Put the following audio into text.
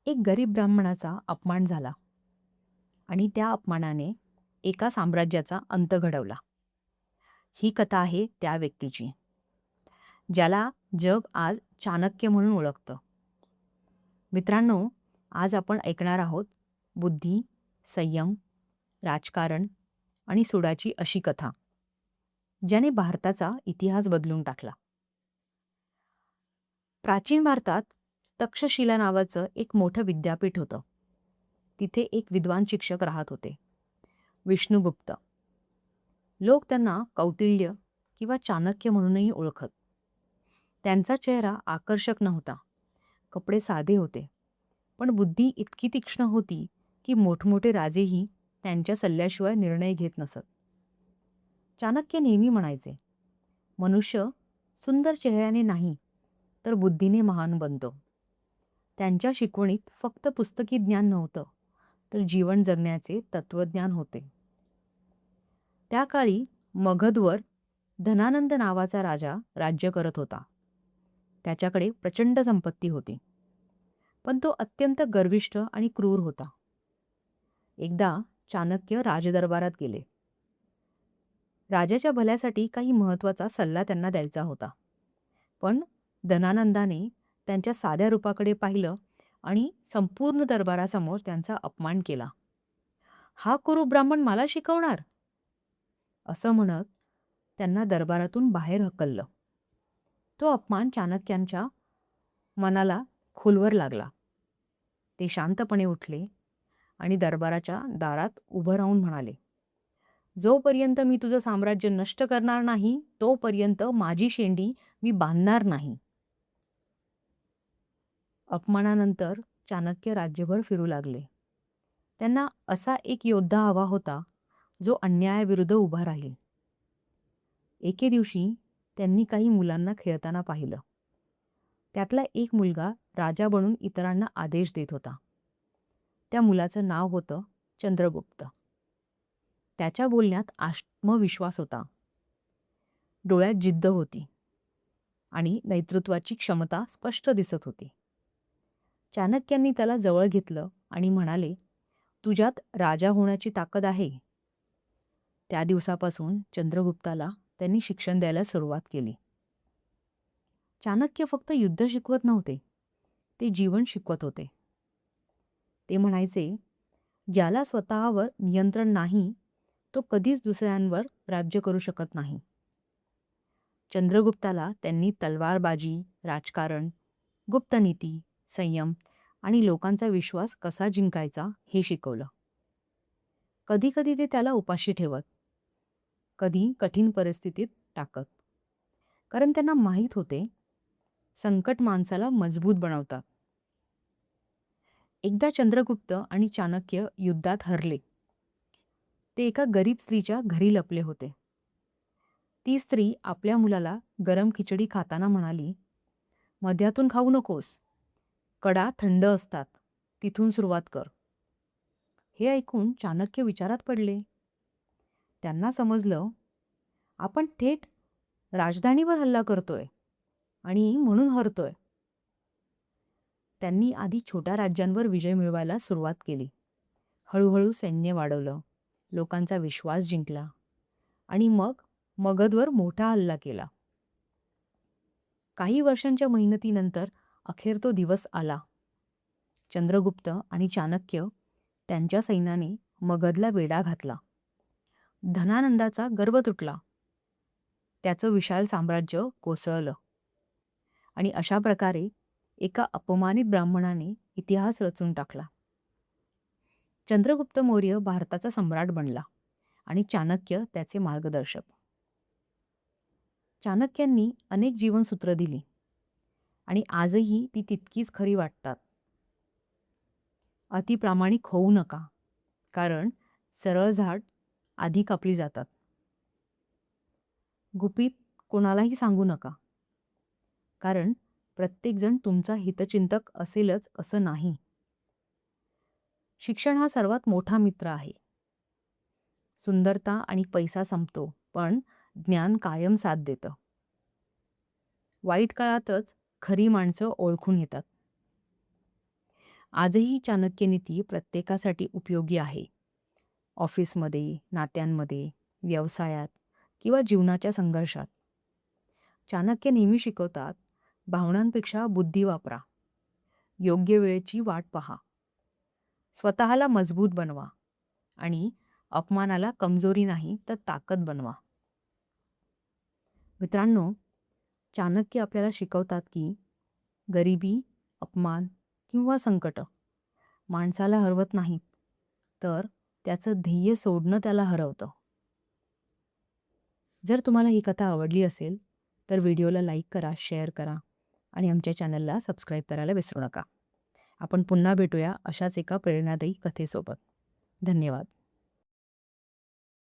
एक गरीब ब्राह्मणाचा अपमान झाला आणि त्या अपमानाने एका साम्राज्याचा अंत घडवला. ही कथा आहे त्या व्यक्तीची, ज्याला जग आज चाणक्य म्हणून ओळखतं. मित्रांनो, आज आपण ऐकणार आहोत बुद्धी, संयम, राजकारण आणि सुडाची अशी कथा, ज्याने भारताचा इतिहास बदलून टाकला. प्राचीन भारतात तक्षशिला नावाचं एक मोठं विद्यापीठ होतं. तिथे एक विद्वान शिक्षक राहत होते, विष्णुगुप्त. लोक त्यांना कौटिल्य किंवा चाणक्य म्हणूनही ओळखत. त्यांचा चेहरा आकर्षक नव्हता, कपडे साधे होते, पण बुद्धी इतकी तीक्ष्ण होती की मोठमोठे राजेही त्यांच्या सल्ल्याशिवाय निर्णय घेत नसत. चाणक्य नेहमी म्हणायचे, मनुष्य सुंदर चेहऱ्याने नाही तर बुद्धीने महान बनतो. त्यांच्या शिकवणीत फक्त पुस्तकी ज्ञान नव्हतं, तर जीवन जगण्याचे तत्वज्ञान होते. त्या काळी मगधवर धनानंद नावाचा राजा राज्य करत होता. त्याच्याकडे प्रचंड संपत्ती होती, पण तो अत्यंत गर्विष्ठ आणि क्रूर होता. एकदा चाणक्य राजदरबारात गेले. राजाच्या भल्यासाठी काही महत्त्वाचा सल्ला त्यांना द्यायचा होता. पण धनानंदाने त्यांच्या साध्या रूपाकडे पाहिलं आणि संपूर्ण दरबारासमोर त्यांचा अपमान केला. हा कुरू ब्राह्मण मला शिकवणार, असं म्हणत त्यांना दरबारातून बाहेर हकललं. तो अपमान चाणक्यांच्या मनाला खोलवर लागला. ते शांतपणे उठले आणि दरबाराच्या दारात उभं राहून म्हणाले, जोपर्यंत मी तुझं साम्राज्य नष्ट करणार नाही, तोपर्यंत माझी शेंडी मी बांधणार नाही. अपमानानंतर चाणक्य राज्यभर फिरू लागले. त्यांना असा एक योद्धा हवा होता, जो अन्यायाविरुद्ध उभा राहील. एके दिवशी त्यांनी काही मुलांना खेळताना पाहिलं. त्यातला एक मुलगा राजा बनून इतरांना आदेश देत होता. त्या मुलाचं नाव होतं चंद्रगुप्त. त्याच्या बोलण्यात आत्मविश्वास होता, डोळ्यात जिद्द होती आणि नेतृत्वाची क्षमता स्पष्ट दिसत होती. चाणक्यांनी त्याला जवळ घेतलं आणि म्हणाले, तुझ्यात राजा होण्याची ताकद आहे. त्या दिवसापासून चंद्रगुप्ताला त्यांनी शिक्षण द्यायला सुरुवात केली. चाणक्य फक्त युद्ध शिकवत नव्हते, ते जीवन शिकवत होते. ते म्हणायचे, ज्याला स्वतःवर नियंत्रण नाही, तो कधीच दुसऱ्यांवर राज्य करू शकत नाही. चंद्रगुप्ताला त्यांनी तलवारबाजी, राजकारण, गुप्तनीती, संयम आणि लोकांचा विश्वास कसा जिंकायचा हे शिकवलं. कधीकधी ते त्याला उपाशी ठेवत, कधी कठीण परिस्थितीत टाकत. कारण त्यांना माहीत होते, संकट माणसाला मजबूत बनवतात. एकदा चंद्रगुप्त आणि चाणक्य युद्धात हरले. ते एका गरीब स्त्रीच्या घरी लपले होते. ती स्त्री आपल्या मुलाला गरम खिचडी खाताना म्हणाली, मध्यातून खाऊ नकोस, कडा थंड असतात, तिथून सुरुवात कर. हे ऐकून चाणक्य विचारात पडले. त्यांना समजलं, आपण थेट राजधानीवर हल्ला करतोय आणि म्हणून हरतोय. त्यांनी आधी छोट्या राज्यांवर विजय मिळवायला सुरुवात केली. हळूहळू सैन्य वाढवलं, लोकांचा विश्वास जिंकला आणि मग मगधवर मोठा हल्ला केला. काही वर्षांच्या मेहनतीनंतर अखेर तो दिवस आला. चंद्रगुप्त आणि चाणक्य त्यांच्या सैन्याने मगधला वेढा घातला. धनानंदाचा गर्व तुटला. त्याचं विशाल साम्राज्य कोसळलं आणि अशा प्रकारे एका अपमानित ब्राह्मणाने इतिहास रचून टाकला. चंद्रगुप्त मौर्य भारताचा सम्राट बनला आणि चाणक्य त्याचे मार्गदर्शक. चाणक्यांनी अनेक जीवनसूत्र दिली आणि आजही ती तितकीच खरी वाटतात. अतिप्रामाणिक होऊ नका, कारण सरळ झाड आधी कापली जातात. गुपित कोणालाही सांगू नका, कारण प्रत्येकजण तुमचा हितचिंतक असेलच असं नाही. शिक्षण हा सर्वात मोठा मित्र आहे. सुंदरता आणि पैसा संपतो, पण ज्ञान कायम साथ देतं. वाईट काळातच खरी माणसं ओळखून येतात. आजही ही चाणक्य नीती प्रत्येकासाठी उपयोगी आहे. ऑफिसमध्ये, नात्यांमध्ये, व्यवसायात किंवा जीवनाच्या संघर्षात. चाणक्य नेहमी शिकवतात, भावनांपेक्षा बुद्धी वापरा. योग्य वेळेची वाट पहा. स्वतःला मजबूत बनवा आणि अपमानाला कमजोरी नाही तर ताकद बनवा. मित्रांनो, चाणक्य आपल्याला शिकवतात की गरिबी, अपमान किंवा संकट माणसाला हरवत नाहीत, तर त्याचं ध्येय सोडणं त्याला हरवतं. जर तुम्हाला ही कथा आवडली असेल, तर व्हिडिओला लाईक करा, शेअर करा आणि आमच्या चॅनलला सबस्क्राईब करायला विसरू नका. आपण पुन्हा भेटूया अशाच एका प्रेरणादायी कथेसोबत. धन्यवाद.